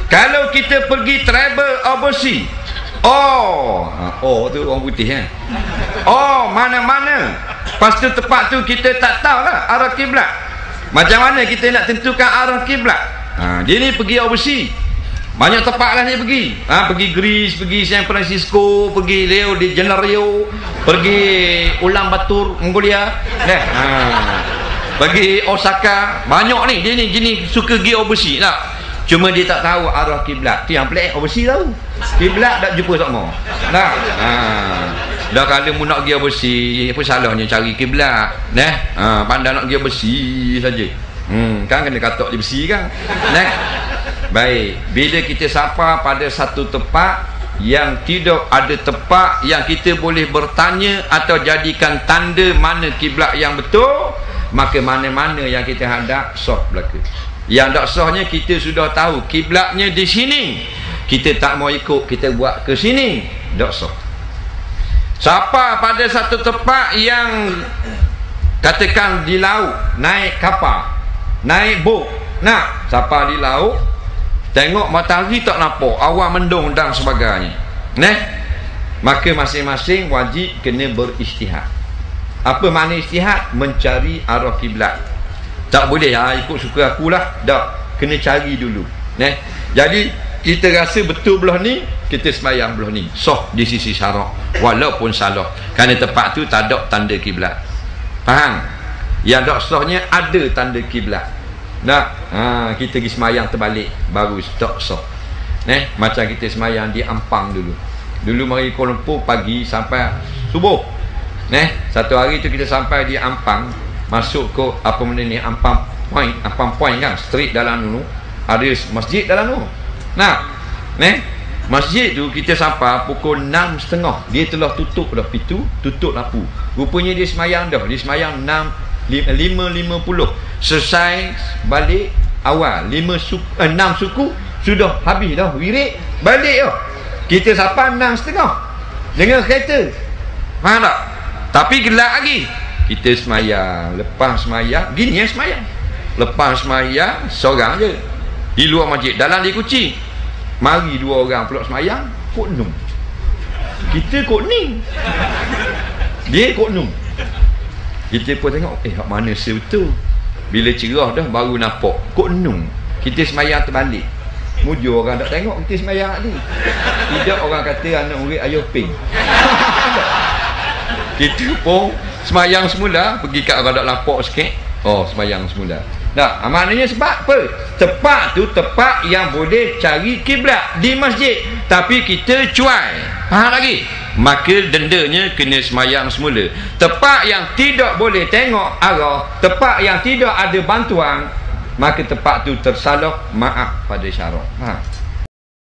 Kalau kita pergi travel overseas, tu orang putih kan. Mana-mana. Lepas tu tempat tu kita tak tahu lah arah kiblat. Macam mana kita nak tentukan arah kiblat? Dia ni pergi overseas. Banyak tempat lah dia pergi. Pergi Greece, pergi San Francisco, pergi Rio de Janeiro, pergi Ulaanbaatar, Mongolia. Pergi Osaka. Banyak ni. Dia ni jenis suka pergi overseas lah. Cuma dia tak tahu arah kiblat. Tu yang pelik, overseas tahu. Kiblat tak jumpa sama. Nah. Dah kalau mu nak pergi overseas, apa salahnya cari kiblat? Pandai nak pergi overseas saja. Kan kena katok di besi kan. Baik, bila kita sampai pada satu tempat yang tidak ada tempat yang kita boleh bertanya atau jadikan tanda mana kiblat yang betul, maka mana-mana yang kita hadap sah belaka. Yang tak sahnya kita sudah tahu kiblatnya di sini, kita tak mau ikut, kita buat ke sini, tak sah. Siapa pada satu tempat yang katakan di laut, naik kapal, naik bot, siapa di laut, tengok matahari tak nampak, awan mendung dan sebagainya, maka masing-masing wajib kena beristihad. Apa makna istihad? Mencari arah kiblat. Tak boleh ikut suka akulah, dah kena cari dulu. Jadi kita rasa betul belah ni, kita sembahyang belah ni, sah di sisi syarak walaupun salah, kerana tempat tu tak ada tanda kiblat. Faham? Yang tak sahnya ada tanda kiblat. Kita pergi semayang terbalik baru tak sah. Macam kita semayang di Ampang dulu mari Kuala Lumpur pagi sampai subuh. Satu hari tu kita sampai di Ampang, masuk ke apa benda ni, Ampang Point kan, street dalam dulu ada masjid dalam dulu. Masjid tu kita sampai pukul 6.30, dia telah tutup dah pintu, tutup lampu. Rupanya dia semayang dah, dia semayang 5.50, selesai balik awal 6 suku sudah habis dah wirid balik dah. Kita sampai 6.30 dengan kereta. Faham tak? Tapi gelap lagi. Kita semayang, lepas semayang gini semayang, lepas semayang seorang je di luar masjid, dalam dia kunci. Mari 2 orang pula semayang kod num. Kita kod ni, dia kod num. Kita pun tengok, hak mana betul. Bila cerah dah baru nampak kod num. Kita semayang terbalik. Mujur orang tak tengok kita semayang ni. Tidak orang kata anak murid ayah ping. Kita pun semayang semula, pergi kat orang tak nampak sikit. Semayang semula. Maknanya sebab apa? Tempat tu tempat yang boleh cari kiblat di masjid, tapi kita cuai. Faham lagi? Maka dendanya kena semayang semula. Tempat yang tidak boleh tengok arah, tempat yang tidak ada bantuan, maka tempat tu tersalah, maaf pada syarak.